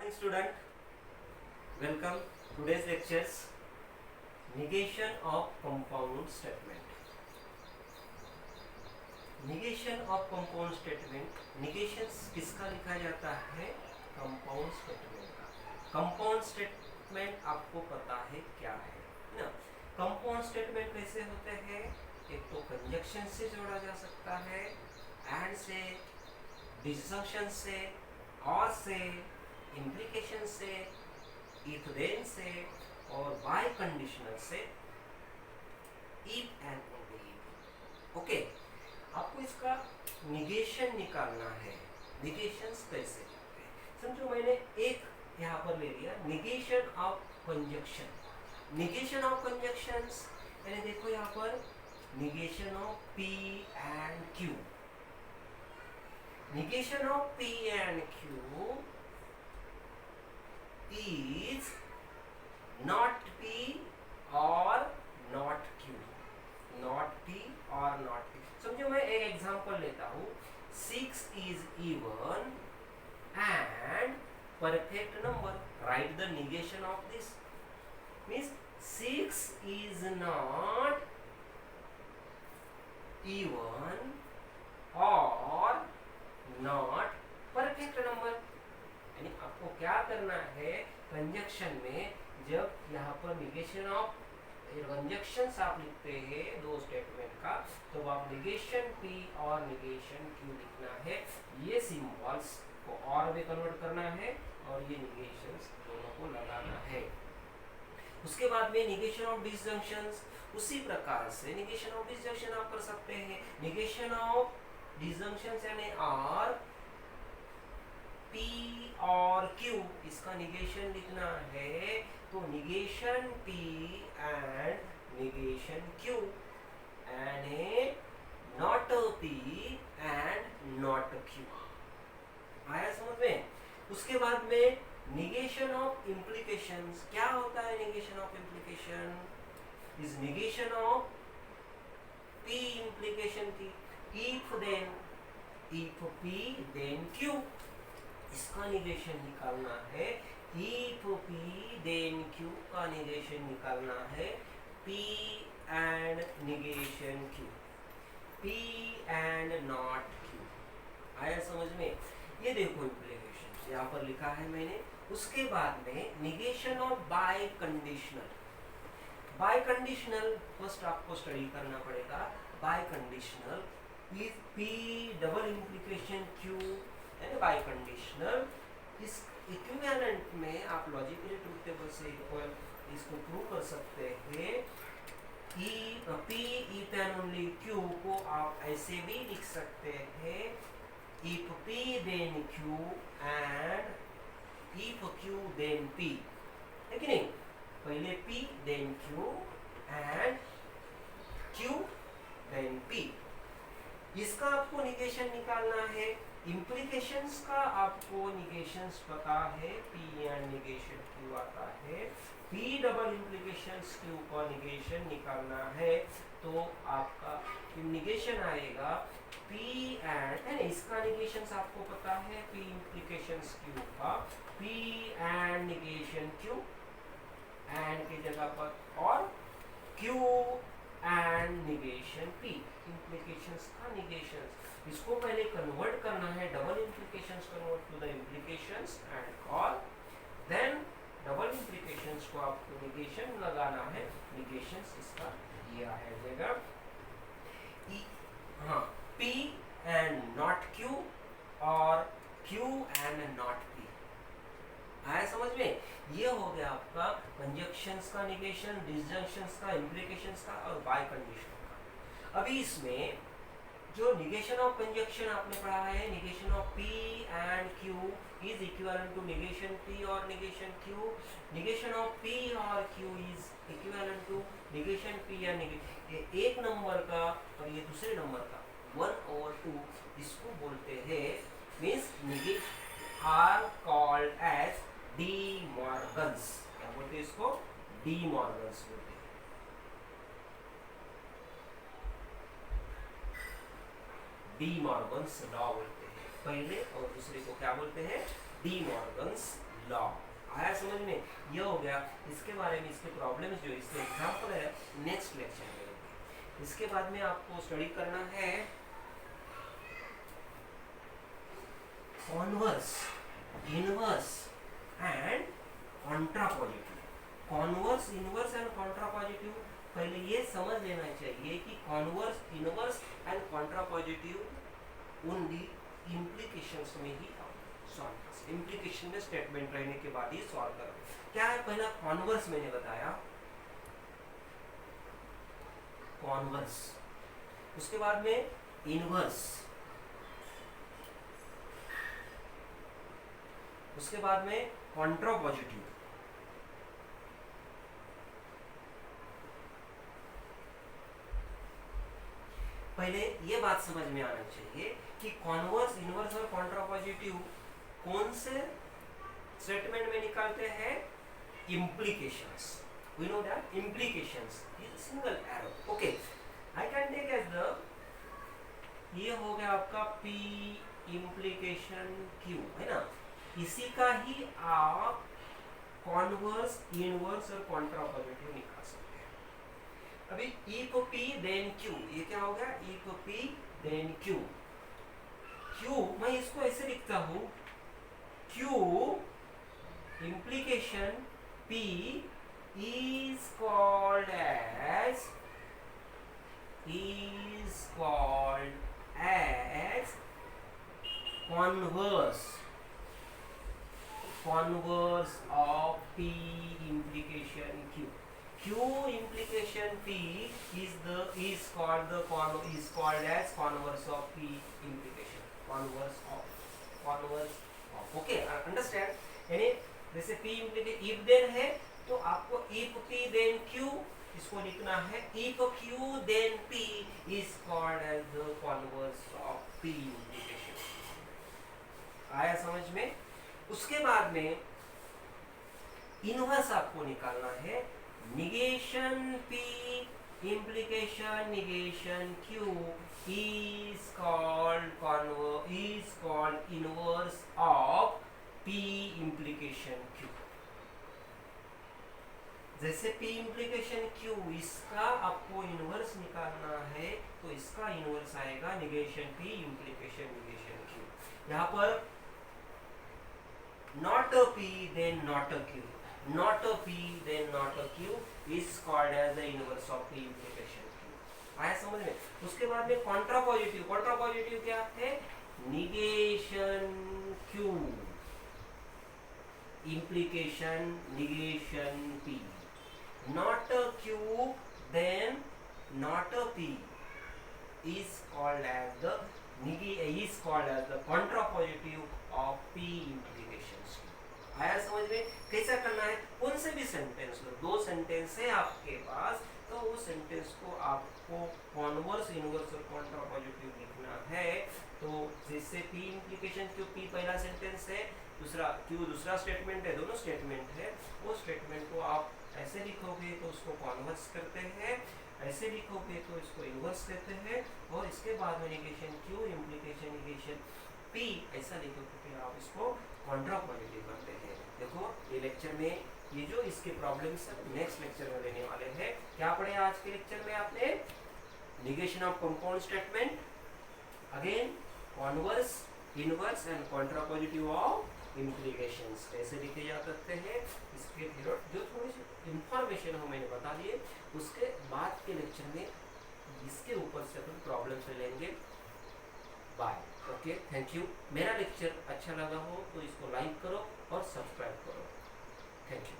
morning student, welcome. Today's lectures negation of compound statement. negation of compound statement. negation किसका लिखा जाता है? compound statement का. compound statement आपको पता है क्या है ना? compound statement कैसे होते हैं? एक तो conjunction से जोड़ा जा सकता है, and से, disjunction से, और से, implication से, if then से और by conditional से, if and only if. Okay, आपको इसका negation निकालना है. negations कैसे करते हैं? समझो मैंने एक यहाँ पर ले लिया negation of conjunction. negation of conjunctions यानी देखो यहाँ पर negation of P and Q. negation of P and Q is not P or not Q. not P or not Q. समझो मैं एक एग्जांपल लेता हूँ. 6 is even and perfect number. Write the negation of this. Means 6 is not even or not perfect number. यानी आपको क्या करना है कंजक्शन में, जब यहाँ पर निगेशन ऑफ कंजक्शंस आप लिखते हैं दो स्टेटमेंट का, तो आप निगेशन P और निगेशन Q लिखना है. ये सिंबल्स को और में कन्वर्ट करना है और ये निगेशंस दोनों को लगाना है. उसके बाद में निगेशन ऑफ डिसजंक्शंस. उसी प्रकार से निगेशन ऑफ डिसजंक्शन आप कर सकते हैं. निगेशन ऑफ डिसजंक्शंस यानी आर P और Q, इसका निगेशन लिखना है. तो negation P and negation Q and not P and not Q. आया समझ में? उसके बाद में निगेशन ऑफ इम्प्लीकेशंस. क्या होता है negation of implication? Is negation of P implication की. if P then Q, इसका निगेशन निकालना है. if P then Q का निगेशन निकालना है. P and negation Q, P and not Q. आया समझ में? ये देखो इम्प्लीकेशन यहाँ पर लिखा है मैंने. उसके बाद में negation of bye conditional. Bye conditional first आपको स्टडी करना पड़ेगा. Bye conditional is P double implication Q यानी बाय कंडीशनल. इस इक्विवेलेंट में आप लॉजिकली ट्रूथ टेबल से इसको प्रूव कर सकते हैं. P if and only Q को आप ऐसे भी लिख सकते हैं. if P then Q and if Q then P. है कि नहीं? पहले P then Q and Q then P. इसका आपको निगेशन निकालना है. इम्प्लीकेशंस का आपको निगेशंस पता है. P एंड निगेशन Q आता है. P डबल इम्प्लीकेशंस Q का निगेशन निकालना है. तो आपका निगेशन आएगा P एंड इसका निगेशंस आपको पता है. P इम्प्लीकेशंस Q का P and negation Q and की जगह पर और Q and negation P implications का निगेशंस. इसको पहले कन्वर्ट करना है. Double implications convert to the implications and और देन डबल इम्प्लीकेशंस को आपको निगेशन लगाना है. निगेशंस इसका दिया है जगह. हाँ, P एंड नॉट Q और Q एंड नॉट P. आया समझ में? ये हो गया आपका कंजक्शंस का निगेशन, डिसजंक्शंस का, इम्प्लीकेशंस का और बाय कंडीशन का. अभी इसमें जो निगेशन ऑफ कंजक्शन आपने पढ़ा है, negation of P and Q is equivalent to negation P और negation Q. Negation of P और Q is equivalent to negation P या निगेशन. ये एक नंबर का और ये दूसरे नंबर का 1/2 इसको बोलते हैं. Means negation are called as De Morgan's. क्या बोलते हैं इसको? डी मॉर्गन्स बोलते हैं. डी मॉर्गन्स लॉ बोलते हैं. पहले और दूसरे को क्या बोलते हैं? D Morgan's law. समझ में? ये हो गया इसके बारे में, इसके प्रॉब्लम्स जो इसके एग्जांपल है नेक्स्ट लेक्चर में। इसके बाद में आपको स्टडी करना है converse, inverse and contrapositive. Converse, inverse and contrapositive पहले ये समझ लेना चाहिए कि converse, inverse and contrapositive only implications में ही सॉल्व कर, इम्प्लीकेशन में स्टेटमेंट रहने के बाद ही सॉल्व करो। क्या है? पहला कॉन्वर्स मैंने बताया, कॉन्वर्स, उसके बाद में इनवर्स, उसके बाद में कॉन्ट्रापॉजिटिव, पहले ये बात समझ में आना चाहिए कि कॉन्वर्स, इनवर्स और कॉन्ट्रापॉजिटिव कौन से स्टेटमेंट में निकालते हैं? implications. We know that implications is a single arrow. Okay, I can take as the, ये हो गया आपका P implication Q, है ना? इसी का ही आप कॉन्वर्स, इनवर्स और कॉन्ट्रापॉजिटिव निकाल सकते हैं। अभी if P then Q, ये क्या हो गया? if P then Q, Q मैं इसको ऐसे लिखता हूँ, Q implication P is called as converse of P implication Q. Q implication P is called as converse of P implication. Converse of. Okay, understand? यानी जैसे P implication if then है तो आपको if P then Q इसको लिखना है, if Q then P is called as the converse of P implication। आया समझ में? उसके बाद में इनवर्स आपको निकालना है, negation P implication negation Q is called inverse of P implication Q। जैसे P implication Q इसका आपको इनवर्स निकालना है तो इसका इनवर्स आएगा negation P implication negation Q। यहाँ पर not a P then not a Q, not a P then not a Q is called as the inverse of P implication Q। आया समझ में? उसके बाद में कॉन्ट्रापॉजिटिव, कॉन्ट्रापॉजिटिव क्या है? negation Q implication negation P, not a Q then not a P is called as the contrapositive of P implications Q। आया समझ में? कैसा करना है? कौन से भी सेंटेंस लो, दो सेंटेंस है आपके पास तो उस सेंटेंस को आपको कॉन्वर्स, इनवर्स और कॉन्ट्रापॉजिटिव लिखना है। तो जैसे P implication Q, P पहला सेंटेंस है, दूसरा Q दूसरा स्टेटमेंट है, दोनों स्टेटमेंट है, वो स्टेटमेंट को आप ऐसे लिखोगे तो उसको कॉन्वर्स करते हैं, ऐसे लिखोगे तो इसको इनवर्स करते हैं, और इसके बाद में negation Q implication negation P ऐसा लिखोगे तो आप इसको कॉन्ट्रापॉजिटिव करते हैं। देखो ये लेक्चर में ये जो इसके प्रॉब्लम्स नेक्स्ट लेक्चर में लेने वाले हैं। क्या पढ़े आज के लेक्चर में आपने? Negation of compound statement, again converse, inverse and contrapositive of implications कैसे लिखे जा सकते हैं, इसके जो थोड़ी सी इंफॉर्मेशन हो मैंने बता दिए। उसके बाद के लेक्चर में इसके ऊपर से अपन प्रॉब्लम से लेंगे। बाय। Okay, thank you. मेरा लेक्चर अच्छा लगा हो तो इसको लाइक करो और सब्सक्राइब करो। Thank you.